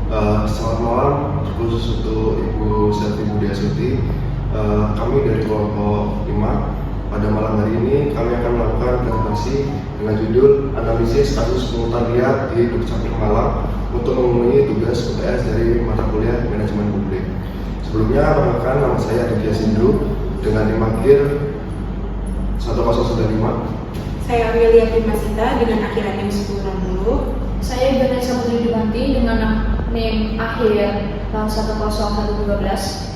Selamat malam, khusus untuk Ibu Selvi Budiastuti. Kami dari kelompok 5. Pada malam hari ini kami akan melakukan presentasi dengan judul Analisis Kasus Pungutan Liar di Dukcapil Malang untuk memenuhi tugas UTS dari mata kuliah Manajemen Publik. Sebelumnya, perkenalkan nama saya Aditya Sindu dengan NIM 1095. Saya Amelia Primasita dengan akhir NIM 1060. Saya Vanessa Putri Dibanti dengan NIM akhir 10112.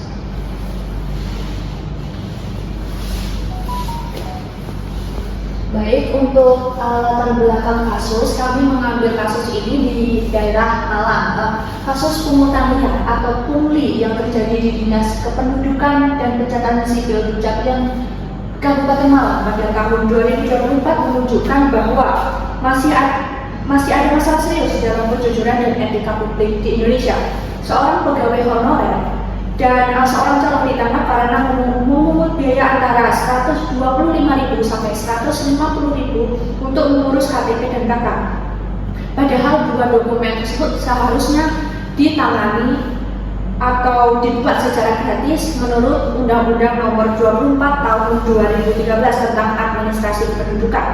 Baik, untuk latar belakang kasus, kami mengambil kasus ini di daerah Malang. Kasus pungutan liar atau pungli yang terjadi di Dinas Kependudukan dan Pencatatan Sipil Dukcapil Kabupaten Malang pada tahun 2024 menunjukkan bahwa masih ada masalah serius dalam kejujuran dan etika publik di Indonesia. Seorang pegawai honorer dan seorang calon ditangkap karena memungut biaya antara Rp125.000 sampai Rp150.000 untuk mengurus KTP dan KK. Padahal dua dokumen tersebut seharusnya ditangani atau dibuat secara gratis menurut Undang-Undang Nomor 24 Tahun 2013 tentang Administrasi Kependudukan.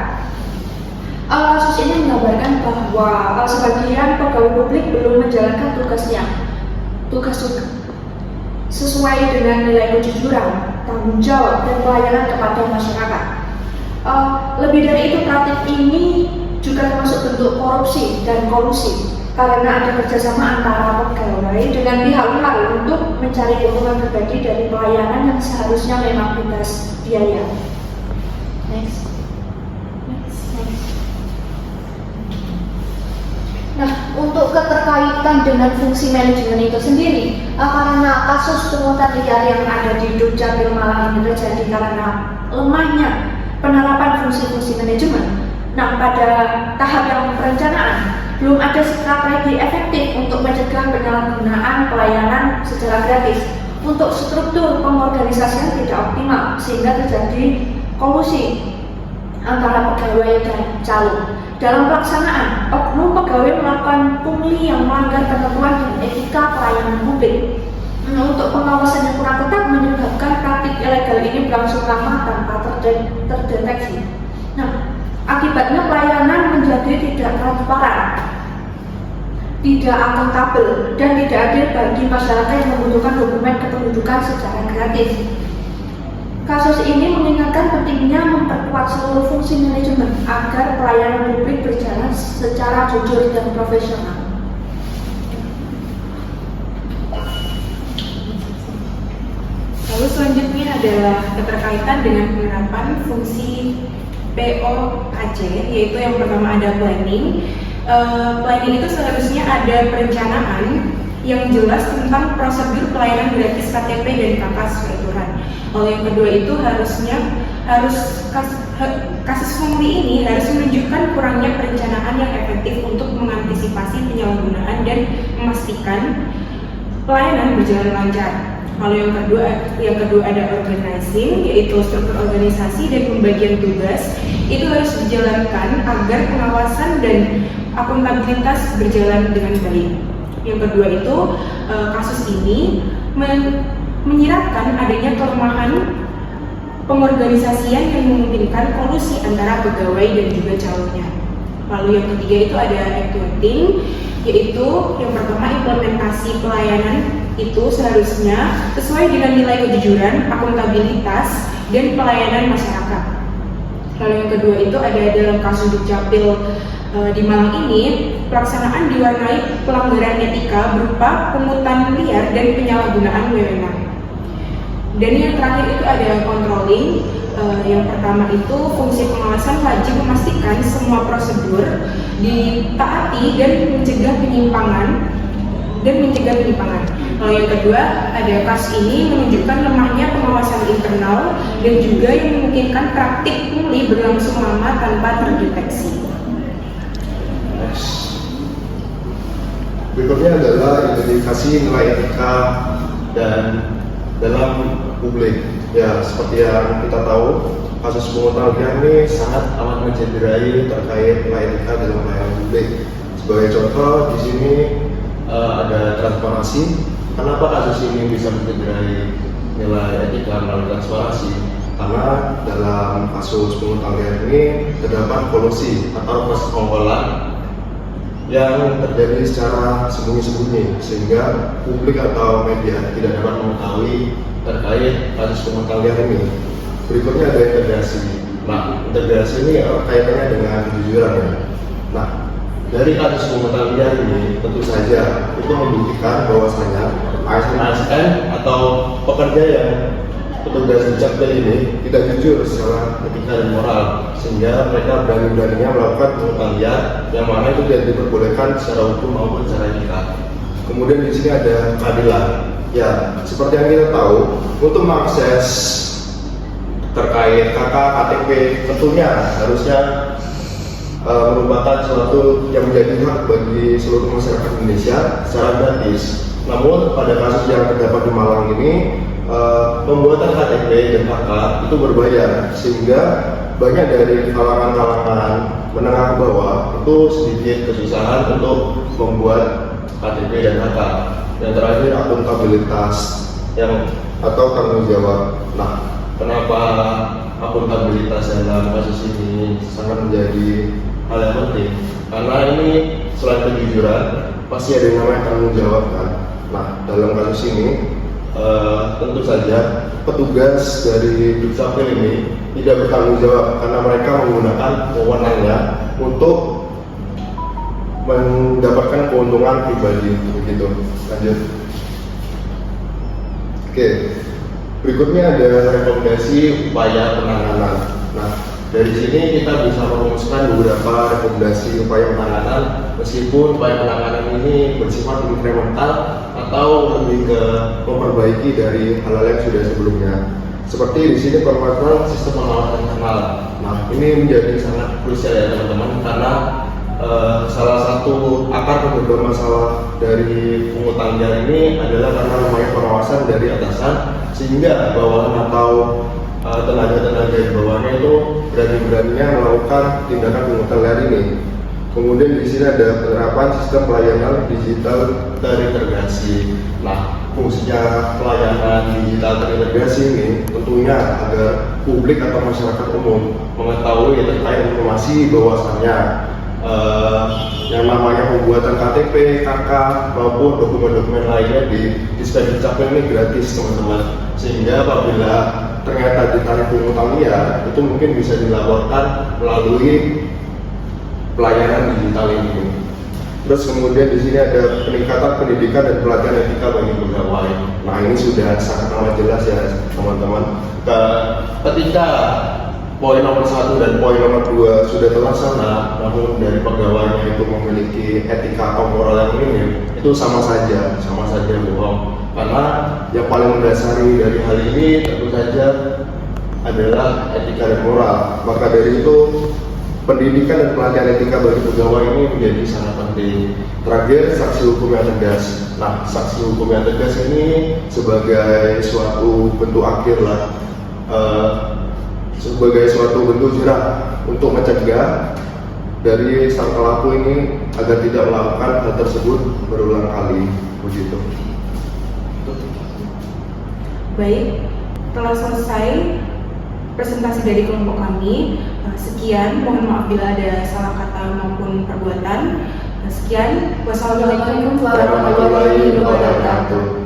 Kasus ini menggambarkan bahwa sebagian pegawai publik belum menjalankan tugasnya sesuai dengan nilai kejujuran, tanggung jawab, dan pelayanan kepada masyarakat. Lebih dari itu, praktik ini juga termasuk bentuk korupsi dan kolusi karena ada kerjasama antara pegawai dengan pihak luar untuk mencari keuntungan pribadi dari pelayanan yang seharusnya memang bebas biaya. Next. Nah, untuk keterkaitan dengan fungsi manajemen itu sendiri, karena kasus pungutan liar yang ada di Dukcapil Malang ini terjadi karena lemahnya penerapan fungsi-fungsi manajemen. Nah, pada tahap yang perencanaan, belum ada strategi efektif untuk mencegah penyalahgunaan pelayanan secara gratis. Untuk struktur pengorganisasian tidak optimal, sehingga terjadi kolusi antara pegawai dan calon. Dalam pelaksanaan, oknum pegawai melakukan pungli yang melanggar ketentuan dan etika pelayanan publik. Untuk pengawasan yang kurang ketat menyebabkan praktik ilegal ini berlangsung lama tanpa terdeteksi. Nah, akibatnya pelayanan menjadi tidak transparan, tidak akuntabel, dan tidak adil bagi masyarakat yang membutuhkan dokumen kependudukan secara gratis. Kasus ini mengingatkan pentingnya memperkuat seluruh fungsi manajemen agar pelayanan publik berjalan secara jujur dan profesional. Lalu selanjutnya adalah keterkaitan dengan penerapan fungsi POAC, yaitu yang pertama ada planning. Planning itu seharusnya ada perencanaan yang jelas tentang prosedur pelayanan gratis KTP dan KK sesuai aturan. Lalu yang kedua itu kasus pungli ini harus menunjukkan kurangnya perencanaan yang efektif untuk mengantisipasi penyalahgunaan dan memastikan pelayanan berjalan lancar. Lalu yang kedua ada organizing, yaitu struktur organisasi dan pembagian tugas itu harus dijalankan agar pengawasan dan akuntabilitas berjalan dengan baik. Yang kedua itu kasus ini menyiratkan adanya kelemahan pengorganisasian yang memungkinkan kolusi antara pegawai dan juga calonnya. Lalu yang ketiga itu ada accounting, yaitu yang pertama implementasi pelayanan itu seharusnya sesuai dengan nilai kejujuran, akuntabilitas, dan pelayanan masyarakat. Lalu yang kedua itu ada dalam kasus Dukcapil di Malang ini, pelaksanaan diwarnai pelanggaran etika berupa pungutan liar dan penyalahgunaan wewenang. Dan yang terakhir itu ada controlling. Yang pertama itu fungsi pengawasan wajib memastikan semua prosedur ditaati dan mencegah penyimpangan. Lalu yang kedua ada kasus ini menunjukkan lemahnya pengawasan internal dan juga yang memungkinkan praktik pungli berlangsung lama tanpa terdeteksi. Berikutnya adalah identifikasi nilai etika dan dalam publik. Ya, seperti yang kita tahu, kasus pungutan liar ini sangat amat mencederai terkait nilai etika dalam pelayanan publik. Sebagai contoh, di sini ada transparansi. Kenapa kasus ini bisa mencederai nilai etika melalui transparansi? Karena dalam kasus pungutan liar ini terdapat kolusi atau persekongkolan yang terjadi secara sembunyi-sembunyi sehingga publik atau media tidak dapat mengetahui terkait kasus pungutan liar ini. Berikutnya ada integrasi. Nah, integrasi ini kaitannya dengan kejujuran ya. Nah, dari kasus pungutan liar ini tentu saja itu membuktikan bahwasanya ASN atau pekerja yang petugas dukcapil ini tidak jujur secara etika dan moral sehingga mereka berani-beraninya melakukan pungutan liar yang mana itu tidak diperbolehkan secara hukum maupun secara etika. Kemudian di sini ada keadilan. Ya, seperti yang kita tahu, untuk mengakses terkait KK, KTP tentunya harusnya merupakan suatu yang menjadi hak bagi seluruh masyarakat Indonesia secara gratis. Namun pada kasus yang terdapat di Malang ini pembuatan KTP dan KK itu berbayar sehingga banyak dari kalangan-kalangan menengah ke bawah itu sedikit kesusahan untuk membuat KTP dan KK. Yang terakhir akuntabilitas atau tanggung jawab. Nah, kenapa akuntabilitas dalam kasus ini sangat menjadi hal yang penting? Karena ini selain kejujuran pasti ada yang namanya tanggung jawab kan. Nah, dalam kasus ini tentu saja petugas dari Dukcapil ini tidak bertanggung jawab karena mereka menggunakan wewenangnya untuk mendapatkan keuntungan pribadi begitu. Lanjut. Oke. Berikutnya ada rekomendasi upaya penanganan. Nah, dari sini kita bisa merumuskan beberapa rekomendasi upaya penanganan meskipun upaya penanganan ini bersifat inkremental atau lebih ke memperbaiki dari hal-hal yang sudah sebelumnya. Seperti di sini permasalahan sistem pengawasan internal. Nah, ini menjadi sangat krusial ya teman-teman karena salah satu akar penyebab masalah dari pungutan liar ini adalah karena namanya pengawasan dari atasan sehingga bawahan atau tenaga-tenaga di bawahnya itu berani-beraninya melakukan tindakan pungutan liar ini. Kemudian di sini ada penerapan sistem pelayanan digital terintegrasi. Nah, fungsinya pelayanan digital terintegrasi ini tentunya agar publik atau masyarakat umum mengetahui terkait informasi bahwasannya yang namanya pembuatan KTP, KK maupun dokumen-dokumen lainnya di Dukcapil ini gratis teman-teman. Sehingga apabila ternyata ditarik pungutan liar itu mungkin bisa dilaporkan melalui pelayanan digital ini. Terus kemudian di sini ada peningkatan pendidikan dan pelatihan etika bagi pegawai. Nah, ini sudah sangat amat jelas ya teman-teman. Ketika poin nomor 1 dan poin nomor 2 sudah terlaksana, namun dari pegawainya itu memiliki etika atau moral yang minim, itu sama saja bohong. Karena yang paling mendasari dari hal ini tentu saja adalah etika dan moral. Maka dari itu pendidikan dan pelatihan etika bagi pegawai ini menjadi sangat penting. Terakhir, saksi hukum yang tegas. Nah, saksi hukum yang tegas ini sebagai suatu bentuk akhir lah, sebagai suatu bentuk jerah untuk mencegah dari sang pelaku ini agar tidak melakukan hal tersebut berulang kali begitu. Baik, telah selesai presentasi dari kelompok kami. Sekian, mohon maaf bila ada salah kata maupun perbuatan. Sekian, wassalamualaikum warahmatullahi wabarakatuh.